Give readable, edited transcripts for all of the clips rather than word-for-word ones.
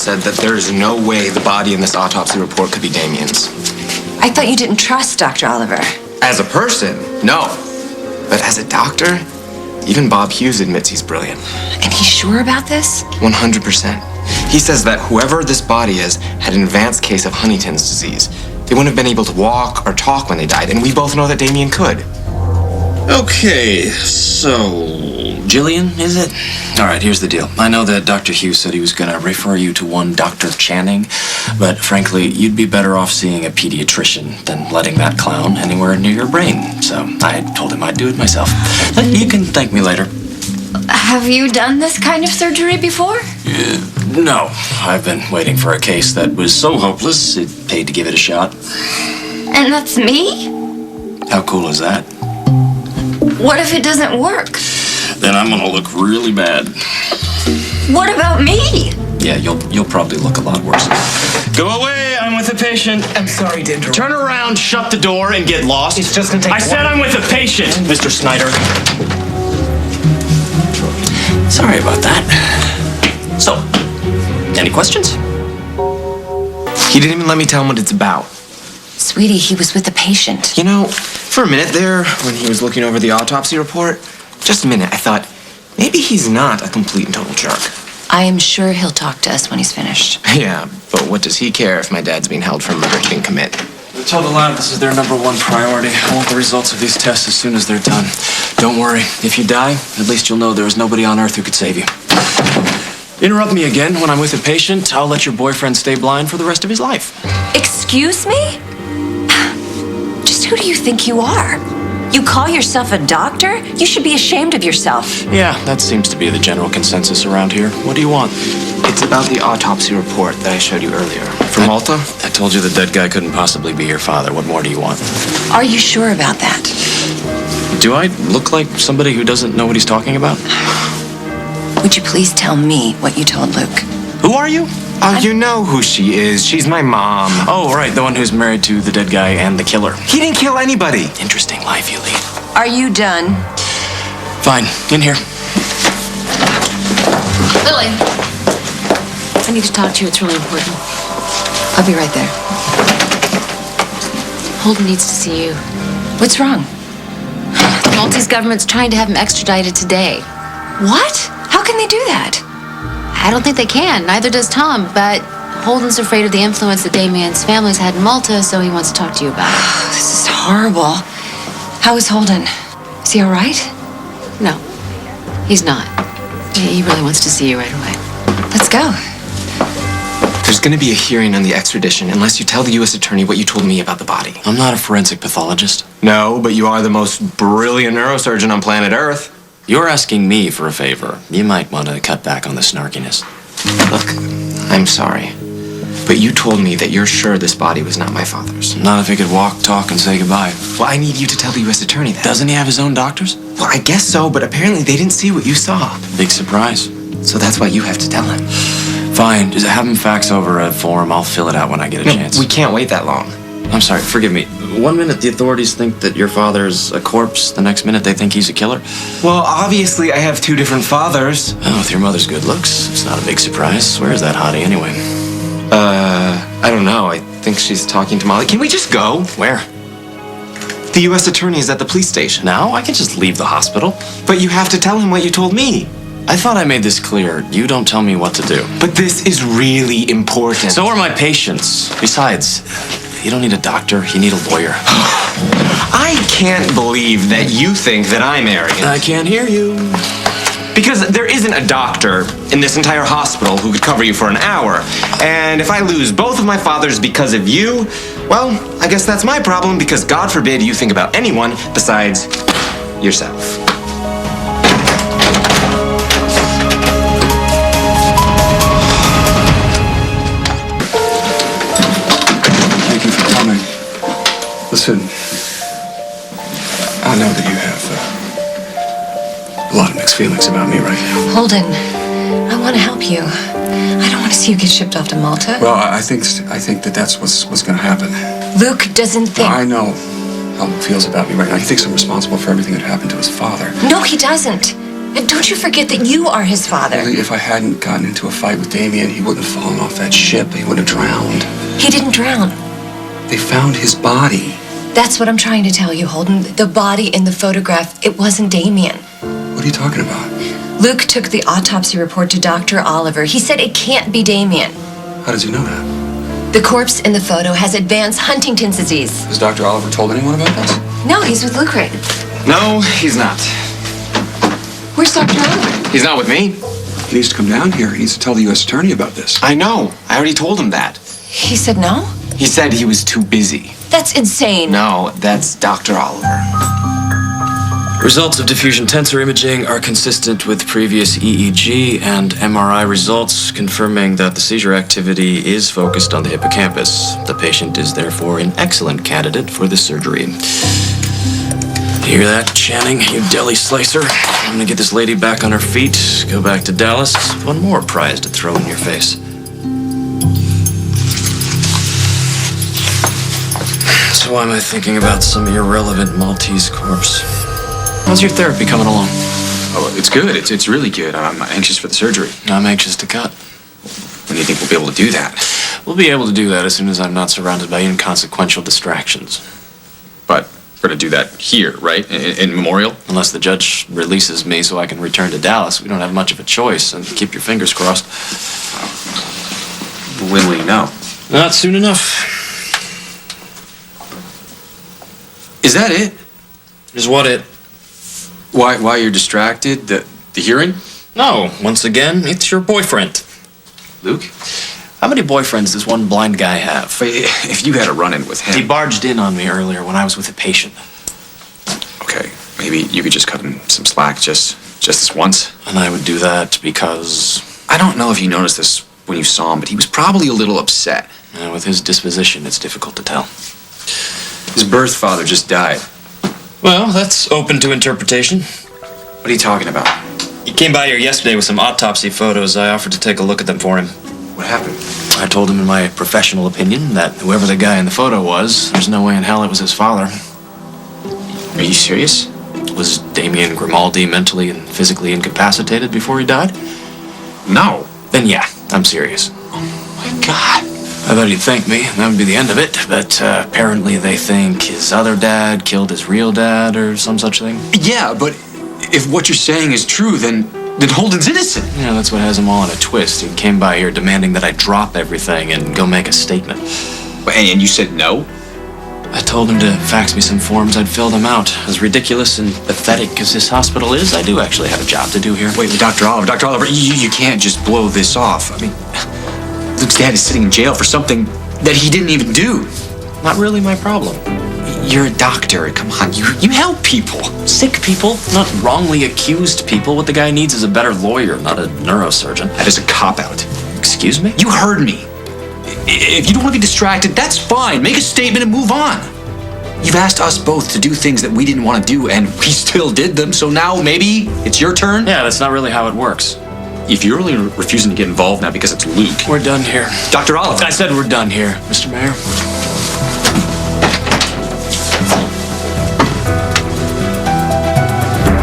said that there is no way the body in this autopsy report could be Damien's. I thought you didn't trust Dr. Oliver. As a person, no. But as a doctor, even Bob Hughes admits he's brilliant. And he's sure about this? 100%. He says that whoever this body is had an advanced case of Huntington's disease. They wouldn't have been able to walk or talk when they died, and we both know that Damien could. Okay, so Jillian, is it? All right, here's the deal. I know that Dr. Hughes said he was going to refer you to one Dr. Channing, but frankly, you'd be better off seeing a pediatrician than letting that clown anywhere near your brain. So I told him I'd do it myself. But you can thank me later. Have you done this kind of surgery before? No, I've been waiting for a case that was so hopeless, it paid to give it a shot. And that's me? How cool is that? What if it doesn't work? Then I'm gonna look really bad. What about me? Yeah, you'll probably look a lot worse. Go away, I'm with a patient. I'm sorry to interrupt. Turn around, shut the door, and get lost. It's just gonna take I said I'm with a patient, Mr. Snyder. Sorry about that. So, any questions? He didn't even let me tell him what it's about. Sweetie, he was with a patient. You know, for a minute there, when he was looking over the autopsy report, just a minute, I thought, maybe he's not a complete and total jerk. I am sure he'll talk to us when he's finished. Yeah, but what does he care if my dad's being held for a murder he didn't commit? Tell the lab this is their #1 priority. I want the results of these tests as soon as they're done. Don't worry, if you die, at least you'll know there is nobody on Earth who could save you. Interrupt me again when I'm with a patient, I'll let your boyfriend stay blind for the rest of his life. Excuse me? Just who do you think you are? You call yourself a doctor? You should be ashamed of yourself. Yeah, that seems to be the general consensus around here. What do you want? It's about the autopsy report that I showed you earlier. From Malta? I told you the dead guy couldn't possibly be your father. What more do you want? Are you sure about that? Do I look like somebody who doesn't know what he's talking about? Would you please tell me what you told Luke? Who are you? Oh, you know who she is. She's my mom. Oh, right, the one who's married to the dead guy and the killer. He didn't kill anybody. Interesting life you lead. Are you done? Fine, in here. Lily, I need to talk to you. It's really important. I'll be right there. Holden needs to see you. What's wrong? The Maltese government's trying to have him extradited today. What? How can they do that? I don't think they can. Neither does Tom, but Holden's afraid of the influence that Damien's family's had in Malta, so he wants to talk to you about it. This is horrible. How is Holden? Is he all right? No, he's not. He really wants to see you right away. Let's go. There's going to be a hearing on the extradition unless you tell the U.S. attorney what you told me about the body. I'm not a forensic pathologist. No, but you are the most brilliant neurosurgeon on planet Earth. You're asking me for a favor. You might want to cut back on the snarkiness. Look, I'm sorry, but you told me that you're sure this body was not my father's. Not if he could walk, talk, and say goodbye. Well, I need you to tell the U.S. attorney that. Doesn't he have his own doctors? Well, I guess so, but apparently they didn't see what you saw. Big surprise. So that's why you have to tell him. Fine, just have him fax over a form. I'll fill it out when I get a chance. We can't wait that long. I'm sorry, forgive me. 1 minute the authorities think that your father's a corpse, the next minute they think he's a killer. Well, obviously I have two different fathers. Oh, with your mother's good looks, it's not a big surprise. Where is that hottie anyway? I don't know. I think she's talking to Molly. Can we just go? Where? The U.S. attorney is at the police station. Now? I can just leave the hospital. But you have to tell him what you told me. I thought I made this clear. You don't tell me what to do. But this is really important. So are my patients. Besides, you don't need a doctor, you need a lawyer. I can't believe that you think that I'm arrogant. I can't hear you. Because there isn't a doctor in this entire hospital who could cover you for an hour. And if I lose both of my fathers because of you, well, I guess that's my problem, because God forbid you think about anyone besides yourself. Listen, I know that you have a lot of mixed feelings about me right now. Holden, I want to help you. I don't want to see you get shipped off to Malta. Well, I think that that's what's going to happen. Luke doesn't think... I know how Luke feels about me right now. He thinks I'm responsible for everything that happened to his father. No, he doesn't. And don't you forget that you are his father. Only if I hadn't gotten into a fight with Damien, he wouldn't have fallen off that ship. He would have drowned. He didn't drown. They found his body. That's what I'm trying to tell you, Holden. The body in the photograph, it wasn't Damien. What are you talking about? Luke took the autopsy report to Dr. Oliver. He said it can't be Damien. How does he know that? The corpse in the photo has advanced Huntington's disease. Has Dr. Oliver told anyone about this? No, he's with Luke right now. No, he's not. Where's Dr. Oliver? He's not with me. He needs to come down here. He needs to tell the U.S. attorney about this. I know. I already told him that. He said no? He said he was too busy. That's insane. No, that's Dr. Oliver. Results of diffusion tensor imaging are consistent with previous EEG and MRI results, confirming that the seizure activity is focused on the hippocampus. The patient is therefore an excellent candidate for the surgery. You hear that, Channing, you deli slicer? I'm gonna get this lady back on her feet, go back to Dallas. One more prize to throw in your face. So why am I thinking about some irrelevant Maltese corpse? How's your therapy coming along? Oh, it's good. It's really good. I'm anxious for the surgery. I'm anxious to cut. When do you think we'll be able to do that? We'll be able to do that as soon as I'm not surrounded by inconsequential distractions. But we're going to do that here, right? In Memorial? Unless the judge releases me so I can return to Dallas, we don't have much of a choice, and keep your fingers crossed. When will you know? Not soon enough. Is that it? Is what it? Why you're distracted? The hearing? No, once again, it's your boyfriend. Luke? How many boyfriends does one blind guy have? If you had a run-in with him... He barged in on me earlier when I was with a patient. Okay, maybe you could just cut him some slack just this once. And I would do that because... I don't know if you noticed this when you saw him, but he was probably a little upset. with his disposition, it's difficult to tell. His birth father just died. Well, that's open to interpretation. What are you talking about? He came by here yesterday with some autopsy photos. I offered to take a look at them for him. What happened? I told him in my professional opinion that whoever the guy in the photo was, there's no way in hell it was his father. Are you serious? Was Damien Grimaldi mentally and physically incapacitated before he died? No. Then yeah, I'm serious. Oh my God. I thought he'd thank me, and that would be the end of it. But apparently they think his other dad killed his real dad or some such thing. Yeah, but if what you're saying is true, then Holden's innocent. Yeah, that's what has him all in a twist. He came by here demanding that I drop everything and go make a statement. And you said no? I told him to fax me some forms. I'd fill them out. As ridiculous and pathetic as this hospital is, I do actually have a job to do here. Wait, Dr. Oliver, you can't just blow this off. I mean, Luke's dad is sitting in jail for something that he didn't even do. Not really my problem. You're a doctor. Come on, you help people. Sick people, not wrongly accused people. What the guy needs is a better lawyer, not a neurosurgeon. That is a cop-out. Excuse me? You heard me. If you don't want to be distracted, that's fine. Make a statement and move on. You've asked us both to do things that we didn't want to do, and we still did them, so now maybe it's your turn? Yeah, that's not really how it works. If you're really refusing to get involved now because it's Luke... We're done here. Dr. Oliver! I said we're done here, Mr. Mayor.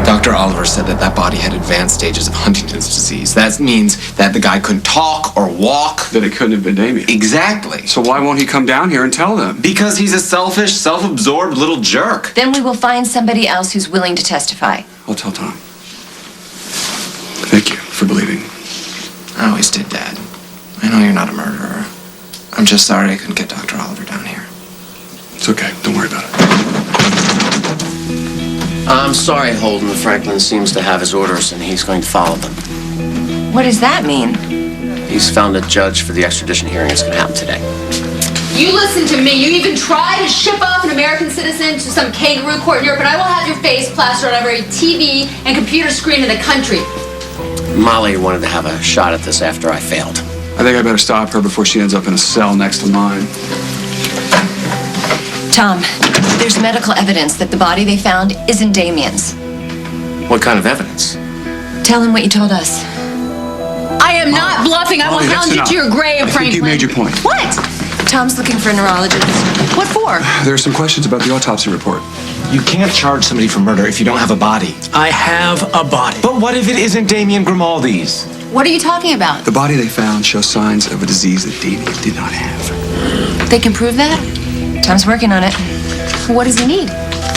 Dr. Oliver said that body had advanced stages of Huntington's disease. That means that the guy couldn't talk or walk. That it couldn't have been Damien. Exactly. So why won't he come down here and tell them? Because he's a selfish, self-absorbed little jerk. Then we will find somebody else who's willing to testify. I'll tell Tom. Thank you for believing. I always did, Dad. I know you're not a murderer. I'm just sorry I couldn't get Dr. Oliver down here. It's okay. Don't worry about it. I'm sorry, Holden. Franklin seems to have his orders, and he's going to follow them. What does that mean? He's found a judge for the extradition hearing. It's going to happen today. You listen to me. You even try to ship off an American citizen to some kangaroo court in Europe, and I will have your face plastered on every TV and computer screen in the country. Molly wanted to have a shot at this after I failed. I think I better stop her before she ends up in a cell next to mine. Tom, there's medical evidence that the body they found isn't Damien's. What kind of evidence? Tell him what you told us. I am not bluffing. I will Molly, that's hound you enough. to your grave, I think Franklin. you made your point. What? Tom's looking for a neurologist. What for? There are some questions about the autopsy report. You can't charge somebody for murder if you don't have a body. I have a body. But what if it isn't Damien Grimaldi's? What are you talking about? The body they found shows signs of a disease that Damien did not have. They can prove that? Tom's working on it. What does he need?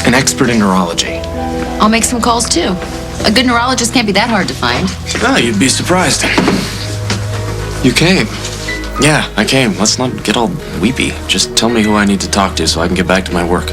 An expert in neurology. I'll make some calls too. A good neurologist can't be that hard to find. Oh, you'd be surprised. You came. Yeah, I came. Let's not get all weepy. Just tell me who I need to talk to so I can get back to my work.